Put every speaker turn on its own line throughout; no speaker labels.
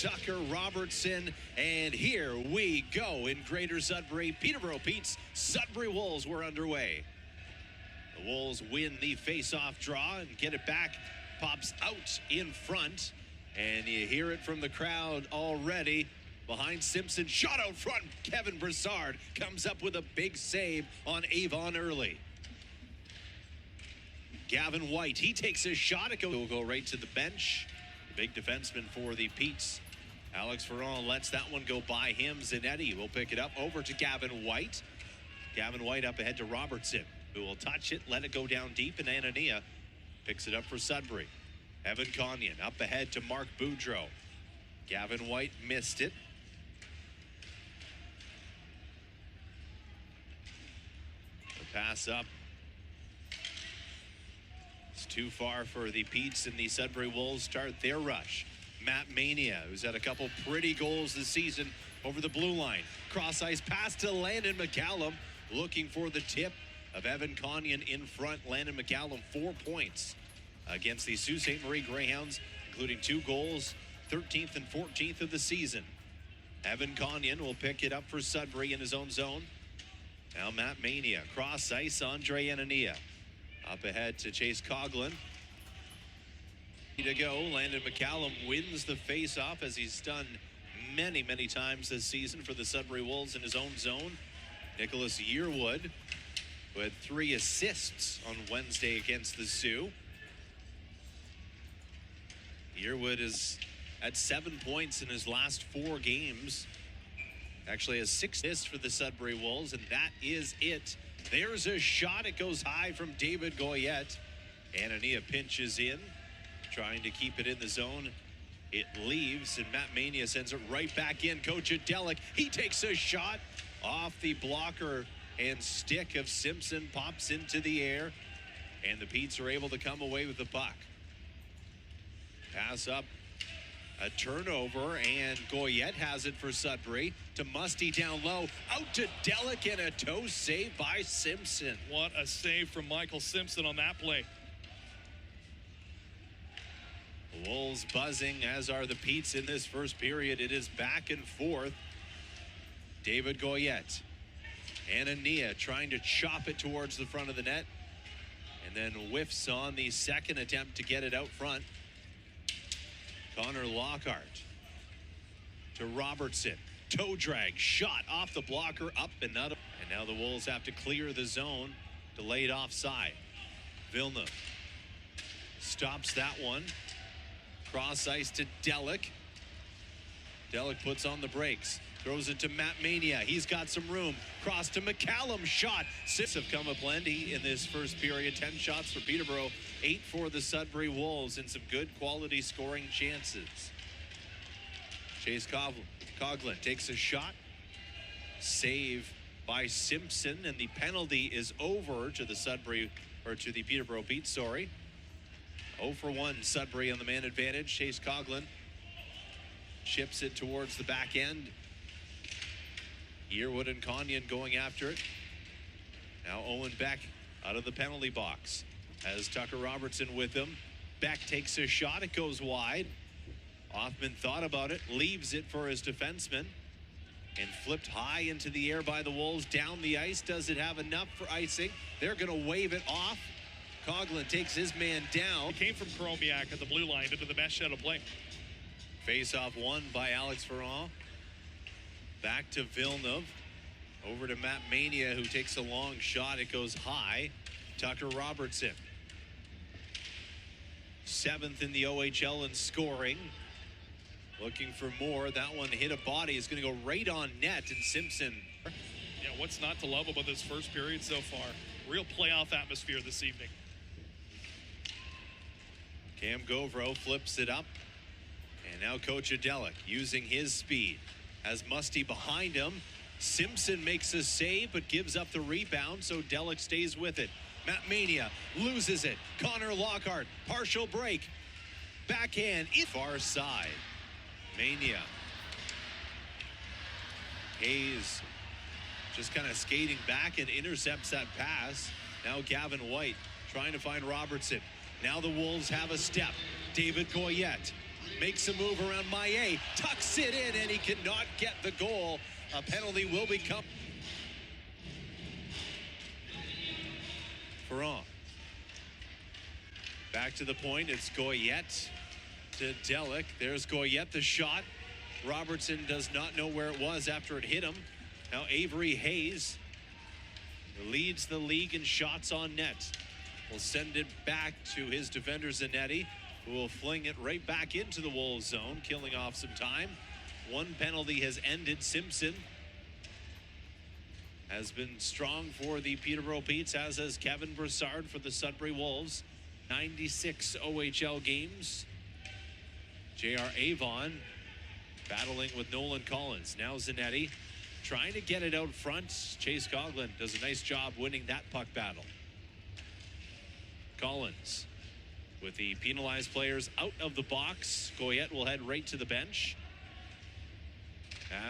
Tucker Robertson, and here we go in Greater Sudbury. Peterborough Petes, Sudbury Wolves were underway. The Wolves win the face-off draw and get it back. Pops out in front, and you hear it from the crowd already. Behind Simpson, shot out front. Kevin Broussard comes up with a big save on Avon Early. Gavin White, he takes a shot. It will go right to the bench. The big defenseman for the Petes. Alex Ferron lets that one go by him. Zanetti will pick it up over to Gavin White. Gavin White up ahead to Robertson, who will touch it, let it go down deep, and Anania picks it up for Sudbury. Evan Conyon up ahead to Mark Boudreau. Gavin White missed it. The pass up. It's too far for the Petes, and the Sudbury Wolves start their rush. Matt Mania, who's had a couple pretty goals this season over the blue line. Cross ice pass to Landon McCallum, looking for the tip of Evan Conyon in front. Landon McCallum 4 points against the Sault Ste. Marie Greyhounds, including 2 goals, 13th and 14th of the season. Evan Conyon will pick it up for Sudbury in his own zone. Now Matt Mania, cross ice, Andre Anania. Up ahead to Chase Coughlin. To go, Landon McCallum wins the face-off, as he's done many, many times this season for the Sudbury Wolves in his own zone. Nicholas Yearwood, who had 3 assists on Wednesday against the Sioux. Yearwood is at 7 points in his last 4 games. Actually has 6 assists for the Sudbury Wolves, and that is it. There's a shot. It goes high from David Goyette. Anania pinches in, trying to keep it in the zone. It leaves, and Matt Mania sends it right back in. Coach Adelic, he takes a shot off the blocker and stick of Simpson, pops into the air, and the Petes are able to come away with the puck. Pass up, a turnover, and Goyette has it for Sudbury. To Musty down low, out to Delic, and a toe save by Simpson.
What a save from Michael Simpson on that play.
The Wolves buzzing, as are the Petes in this first period. It is back and forth. David Goyette. Anania trying to chop it towards the front of the net, and then whiffs on the second attempt to get it out front. Connor Lockhart to Robertson. Toe drag, shot off the blocker, up and out. And now the Wolves have to clear the zone, delayed offside. Villeneuve stops that one. Cross ice to Delic. Delic puts on the brakes. Throws it to Matt Mania. He's got some room. Cross to McCallum. Shot. 6 have come plenty in this first period. 10 shots for Peterborough. 8 for the Sudbury Wolves, and some good quality scoring chances. Chase Coughlin takes a shot. Save by Simpson, and the penalty is over to the Sudbury, or to the Peterborough Petes, sorry. 0 for 1 Sudbury on the man advantage. Chase Coughlin chips it towards the back end. Yearwood and Conyon going after it. Now Owen Beck out of the penalty box. Has Tucker Robertson with him. Beck takes a shot. It goes wide. Hoffman thought about it, leaves it for his defenseman, and flipped high into the air by the Wolves. Down the ice. Does it have enough for icing? They're going to wave it off. Coughlin takes his man down.
It came from Kromiak at the blue line into the mesh shadow play.
Face-off won by Alex Ferron. Back to Villeneuve. Over to Matt Mania, who takes a long shot. It goes high. Tucker Robertson, 7th in the OHL in scoring. Looking for more. That one hit a body. It's going to go right on net, and Simpson.
Yeah, what's not to love about this first period so far? Real playoff atmosphere this evening.
Cam Govro flips it up. And now Coach Adelic using his speed. Has Musty behind him. Simpson makes a save, but gives up the rebound, so Delic stays with it. Matt Mania loses it. Connor Lockhart, partial break. Backhand, far side. Mania. Hayes just kind of skating back and intercepts that pass. Now Gavin White trying to find Robertson. Now the Wolves have a step. David Goyette makes a move around Maillet, tucks it in, and he cannot get the goal. A penalty will become. Ferrand. Back to the point, it's Goyette to Delic. There's Goyette, the shot. Robertson does not know where it was after it hit him. Now Avery Hayes leads the league in shots on net. Will send it back to his defender Zanetti, who will fling it right back into the Wolves zone, killing off some time. One penalty has ended. Simpson has been strong for the Peterborough Petes, as has Kevin Brassard for the Sudbury Wolves. 96 OHL games. J.R. Avon battling with Nolan Collins. Now Zanetti trying to get it out front. Chase Coughlin does a nice job winning that puck battle. Collins with the penalized players out of the box. Goyette will head right to the bench,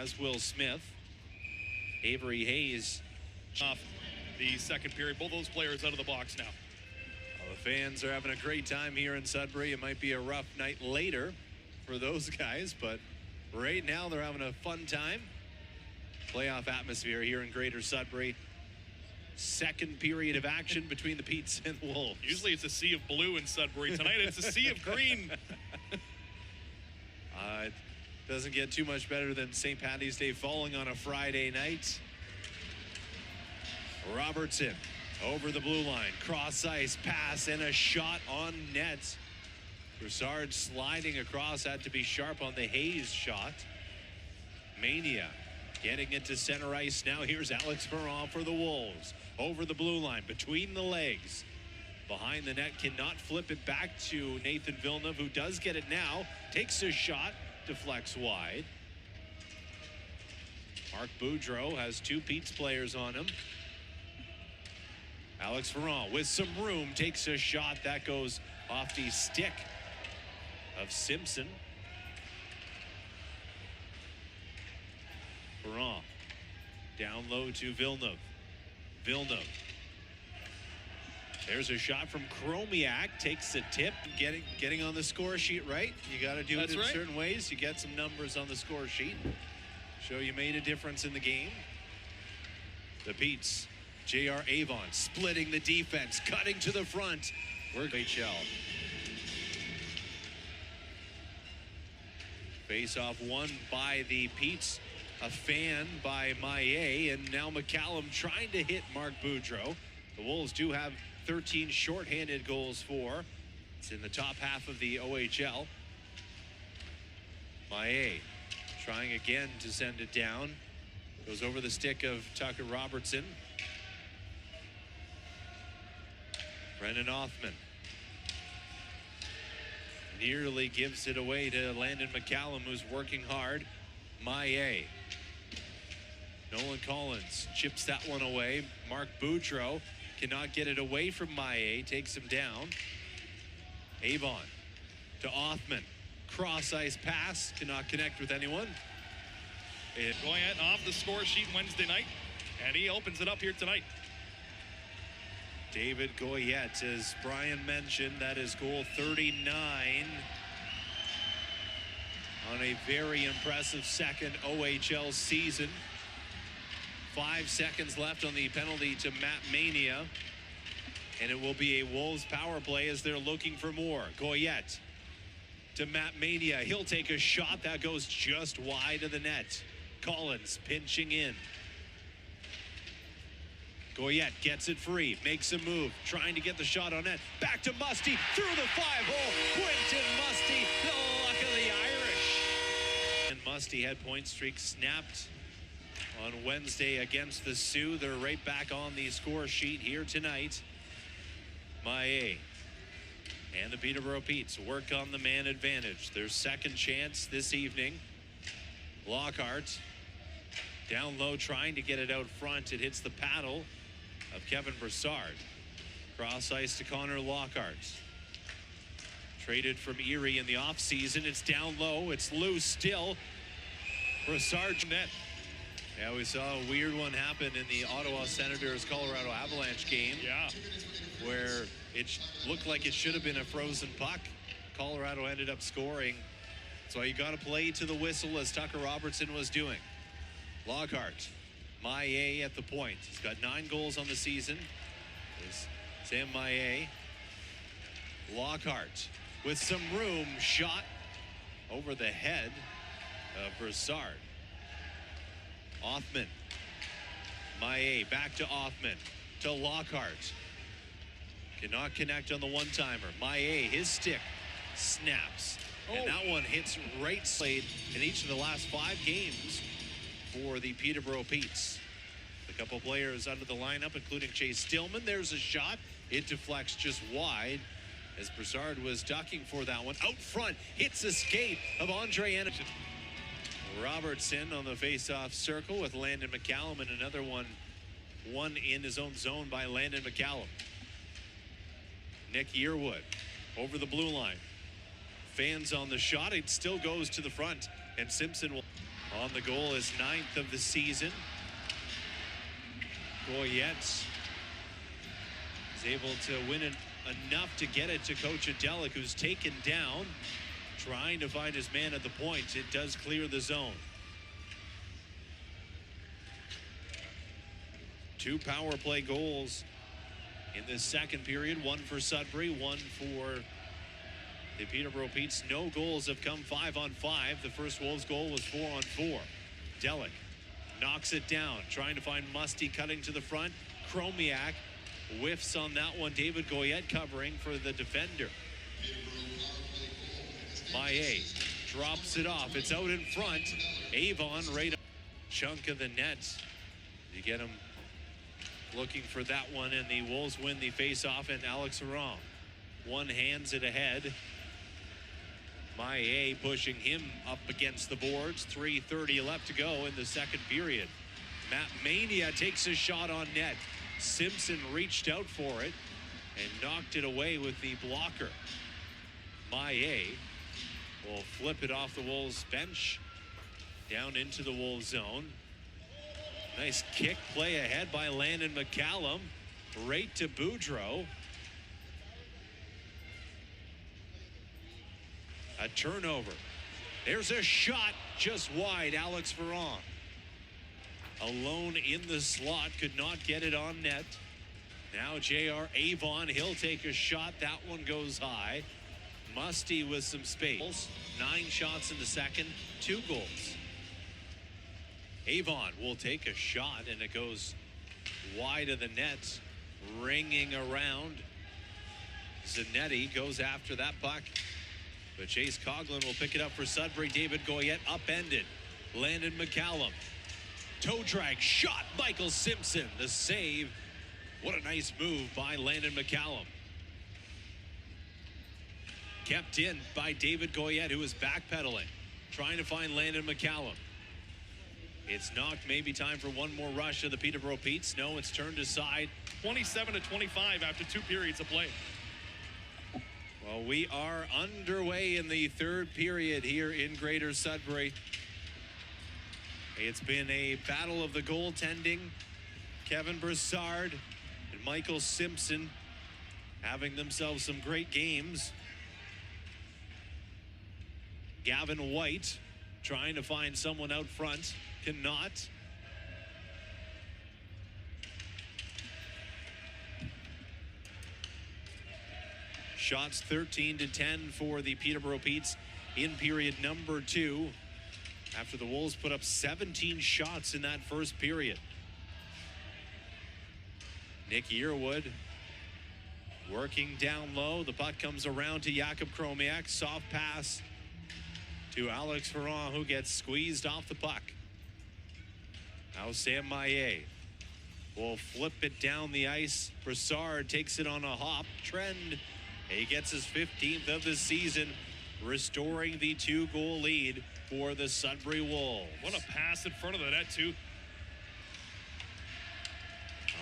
as will Smith. Avery Hayes
off the second period. Both those players out of the box now.
Well, the fans are having a great time here in Sudbury. It might be a rough night later for those guys, but right now they're having a fun time. Playoff atmosphere here in Greater Sudbury. Second period of action between the Petes and the Wolves.
Usually it's a sea of blue in Sudbury. Tonight it's a sea of green.
It doesn't get too much better than St. Paddy's Day falling on a Friday night. Robertson over the blue line, cross ice pass and a shot on net. Broussard sliding across, had to be sharp on the Hayes shot. Mania getting into center ice now. Here's Alex Ferrand for the Wolves. Over the blue line, between the legs. Behind the net, cannot flip it back to Nathan Villeneuve, who does get it now. Takes a shot, deflects wide. Mark Boudreau has two Petes players on him. Alex Ferrand with some room takes a shot that goes off the stick of Simpson. Ferrand down low to Villeneuve. Villeneuve. There's a shot from Chromiak, takes a tip, getting on the score sheet right. You got to do it in certain ways. You get some numbers on the score sheet. Show you made a difference in the game. The Petes, J.R. Avon splitting the defense, cutting to the front. We're OHL. Face-off won by the Petes. A fan by Maillet, and now McCallum trying to hit Mark Boudreau. The Wolves do have 13 shorthanded goals for. It's in the top half of the OHL. Maillet trying again to send it down. Goes over the stick of Tucker Robertson. Brendan Othman nearly gives it away to Landon McCallum, who's working hard. Maillet. Nolan Collins chips that one away. Mark Boudreau cannot get it away from Maillet, takes him down. Avon to Othman. Cross ice pass, cannot connect with anyone.
Goyette off the score sheet Wednesday night, and he opens it up here tonight.
David Goyette, as Brian mentioned, that is goal 39 on a very impressive second OHL season. 5 seconds left on the penalty to Matt Mania, and it will be a Wolves power play as they're looking for more. Goyette to Matt Mania. He'll take a shot that goes just wide of the net. Collins pinching in. Goyette gets it free, makes a move, trying to get the shot on net. Back to Musty, through the 5-hole. Quentin Musty, the luck of the Irish. And Musty had point streak snapped on Wednesday against the Sioux. They're right back on the score sheet here tonight. Maillet and the Peterborough Petes work on the man advantage. Their second chance this evening. Lockhart down low, trying to get it out front. It hits the paddle of Kevin Brassard. Cross ice to Connor Lockhart. Traded from Erie in the offseason. It's down low. It's loose still. Brassard net. Yeah, we saw a weird one happen in the Ottawa Senators Colorado Avalanche game.
Yeah.
Where it looked like it should have been a frozen puck. Colorado ended up scoring So you got to play to the whistle, as Tucker Robertson was doing. Lockhart, Maillet at the point. He's got 9 goals on the season. Is Sam Maillet. Lockhart with some room, shot over the head of Broussard. Othman. Maillet back to Othman. To Lockhart. Cannot connect on the one-timer. Maillet, his stick snaps. And that one hits right slate in each of the last 5 games for the Peterborough Petes. A couple players under the lineup, including Chase Stillman. There's a shot. It deflects just wide as Broussard was ducking for that one. Out front, hits a skate of Andre Anderson. Robertson on the face-off circle with Landon McCallum, and another one in his own zone by Landon McCallum. Nick Yearwood over the blue line. Fans on the shot. It still goes to the front, and Simpson will on the goal, his 9th of the season. Goyette is able to win it enough to get it to Coach Adelic, who's taken down, trying to find his man at the point. It does clear the zone. 2 power play goals in this second period. 1 for Sudbury, 1 for the Peterborough Petes. No goals have come 5-on-5. The first Wolves goal was 4-on-4. Delic knocks it down, trying to find Musty, cutting to the front. Chromiak whiffs on that one. David Goyette covering for the defender. Maillet drops it off. It's out in front. Avon right up. Chunk of the net. You get him looking for that one, and the Wolves win the face-off, and Alex Ferrand one hands it ahead. Maillet pushing him up against the boards. 3:30 left to go in the second period. Matt Mania takes a shot on net. Simpson reached out for it and knocked it away with the blocker. Maillet will flip it off the Wolves bench down into the Wolves zone. Nice kick play ahead by Landon McCallum. Right to Boudreau. A turnover. There's a shot just wide. Alex Ferrand alone in the slot, could not get it on net. Now J.R. Avon, he'll take a shot. That one goes high. Musty with some space. 9 shots in the second, 2 goals. Avon will take a shot, and it goes wide of the net, ringing around. Zanetti goes after that puck, but Chase Coughlin will pick it up for Sudbury. David Goyette upended. Landon McCallum. Toe drag shot. Michael Simpson, the save. What a nice move by Landon McCallum. Kept in by David Goyette, who was backpedaling, trying to find Landon McCallum. It's knocked. Maybe time for one more rush of the Peterborough Petes. No, it's turned aside.
27-25 after 2 periods of play.
Well, we are underway in the third period here in Greater Sudbury. It's been a battle of the goaltending. Kevin Broussard and Michael Simpson having themselves some great games. Gavin White trying to find someone out front. Cannot. Shots 13-10 for the Peterborough Petes in period number 2. After the Wolves put up 17 shots in that first period. Nick Yearwood working down low. The puck comes around to Jakub Chromiak. Soft pass to Alex Ferrand, who gets squeezed off the puck. Now Sam Maillet will flip it down the ice. Broussard takes it on a hop. Trend. He gets his 15th of the season, restoring the 2-goal lead for the Sudbury Wolves.
What a pass in front of the net, too.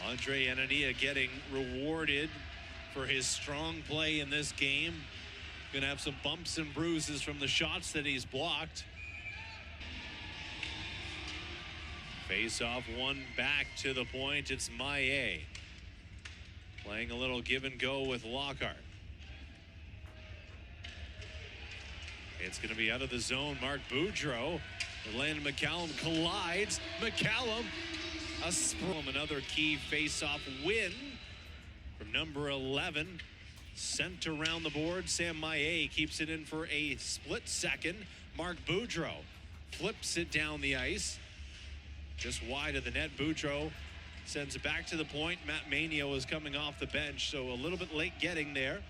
Andre Anania getting rewarded for his strong play in this game. Gonna have some bumps and bruises from the shots that he's blocked. Face off one back to the point. It's Maillet playing a little give and go with Lockhart. It's going to be out of the zone. Mark Boudreau. Landon McCallum collides. McCallum, a sprung. Another key face-off win from number 11. Sent around the board. Sam Maillet keeps it in for a split second. Mark Boudreau flips it down the ice. Just wide of the net. Boudreau sends it back to the point. Matt Manio is coming off the bench, so a little bit late getting there.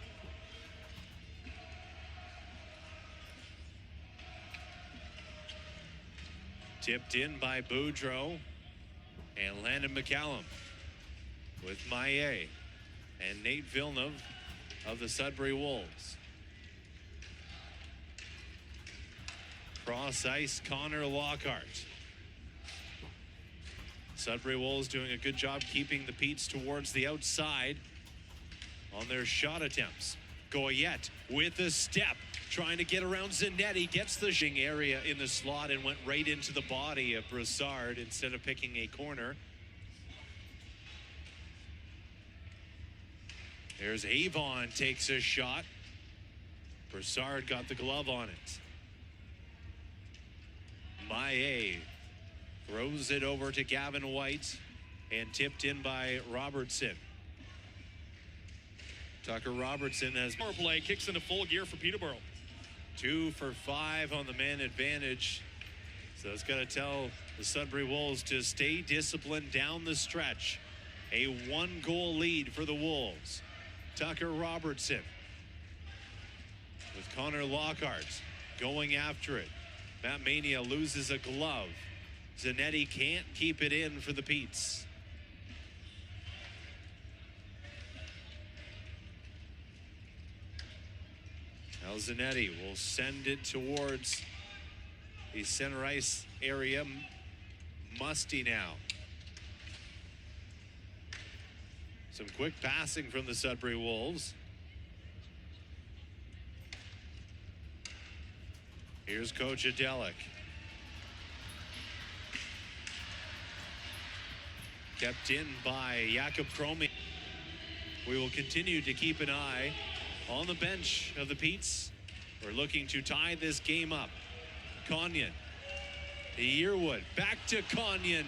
Tipped in by Boudreau and Landon McCallum with Maillet and Nate Villeneuve of the Sudbury Wolves. Cross ice, Connor Lockhart. Sudbury Wolves doing a good job keeping the Petes towards the outside on their shot attempts. Goyette with a step, trying to get around Zanetti, gets the area in the slot and went right into the body of Broussard instead of picking a corner. There's Avon, takes a shot. Broussard got the glove on it. Maillet throws it over to Gavin White and tipped in by Robertson. Tucker Robertson has
power play, kicks into full gear for Peterborough.
2 for 5 on the man advantage. So it's got to tell the Sudbury Wolves to stay disciplined down the stretch. A 1-goal lead for the Wolves. Tucker Robertson with Connor Lockhart going after it. Matt Mania loses a glove. Zanetti can't keep it in for the Petes. Now Zanetti will send it towards the center ice area. Musty now. Some quick passing from the Sudbury Wolves. Here's Coach Adelic. Kept in by Jakob Kromi. We will continue to keep an eye on the bench of the Petes. We're looking to tie this game up. Conyon to Yearwood. Back to Conyon.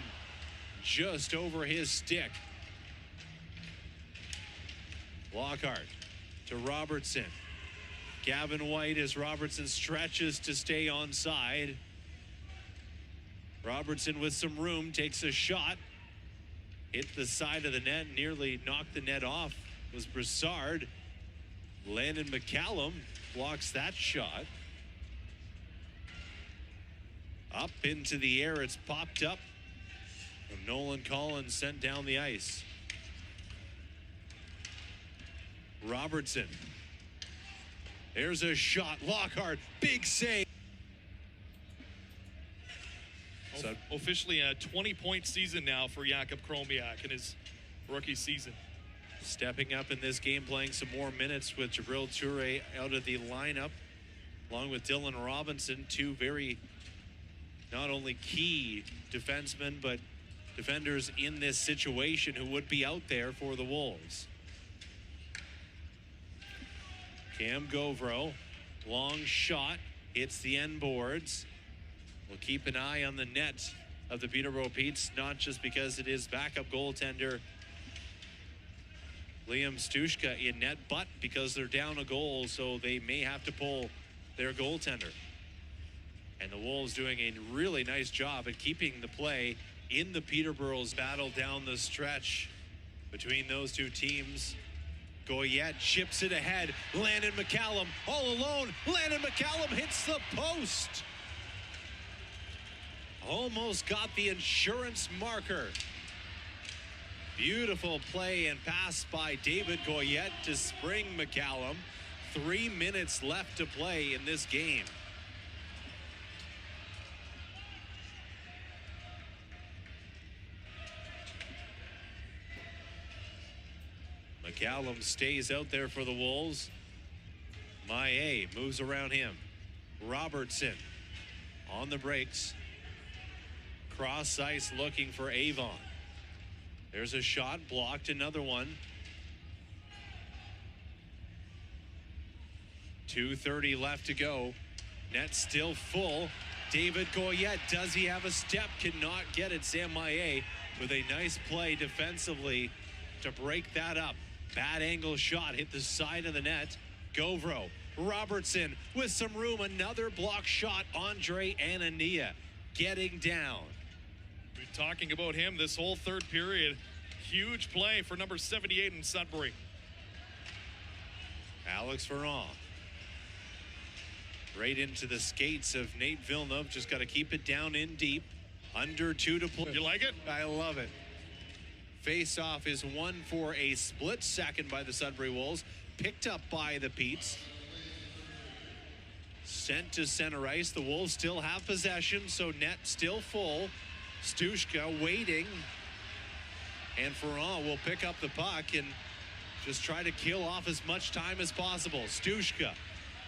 Just over his stick. Lockhart to Robertson. Gavin White as Robertson stretches to stay onside. Robertson with some room takes a shot. Hit the side of the net, nearly knocked the net off. It was Broussard. Landon McCallum blocks that shot. Up into the air, it's popped up. And Nolan Collins sent down the ice. Robertson. There's a shot. Lockhart, big save.
Officially a 20-point season now for Jakob Kromiak in his rookie season.
Stepping up in this game, playing some more minutes with Jabril Toure out of the lineup, along with Dylan Robinson, two very not only key defensemen, but defenders in this situation who would be out there for the Wolves. Cam Govro, long shot, hits the end boards. We'll keep an eye on the net of the Peterborough Petes, not just because it is backup goaltender Liam Stushka in net, but because they're down a goal, so they may have to pull their goaltender. And the Wolves doing a really nice job at keeping the play in the Peterborough's battle down the stretch between those two teams. Goyette chips it ahead. Landon McCallum all alone. Landon McCallum hits the post. Almost got the insurance marker. Beautiful play and pass by David Goyette to spring McCallum. 3 minutes left to play in this game. McCallum stays out there for the Wolves. Maillet moves around him. Robertson on the brakes. Cross ice looking for Avon. There's a shot blocked, another one. 2:30 left to go Net still full. David Goyette, does he have a step? Cannot get it. Sam Maillet with a nice play defensively to break that up. Bad angle shot, hit the side of the net. Govro, Robertson with some room. Another block shot. Andre Anania getting down.
We're talking about him this whole third period. Huge play for number 78 in Sudbury.
Alex Ferrand. Right into the skates of Nate Villeneuve. Just got to keep it down in deep. Under 2 to play.
You like it?
I love it. Face-off is won for a split second by the Sudbury Wolves. Picked up by the Petes. Sent to center ice. The Wolves still have possession, so net still full. Stushka waiting. And Ferrand will pick up the puck and just try to kill off as much time as possible. Stushka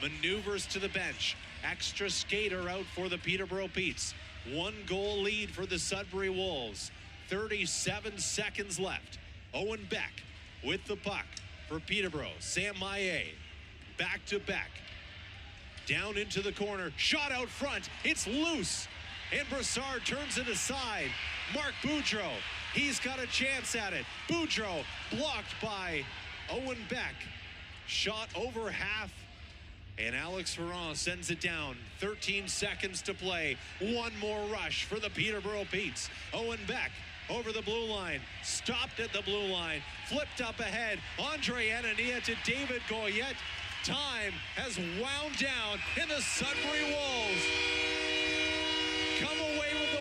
maneuvers to the bench. Extra skater out for the Peterborough Petes. 1-goal lead for the Sudbury Wolves. 37 seconds left. Owen Beck with the puck for Peterborough. Sam Maillet back to Beck. Down into the corner. Shot out front. It's loose. And Brassard turns it aside. Mark Boudreau. He's got a chance at it. Boudreau blocked by Owen Beck. Shot over half. And Alex Ferrand sends it down. 13 seconds to play. One more rush for the Peterborough Petes. Owen Beck over the blue line. Stopped at the blue line. Flipped up ahead. Andre Anania to David Goyette. Time has wound down, and the Sudbury Wolves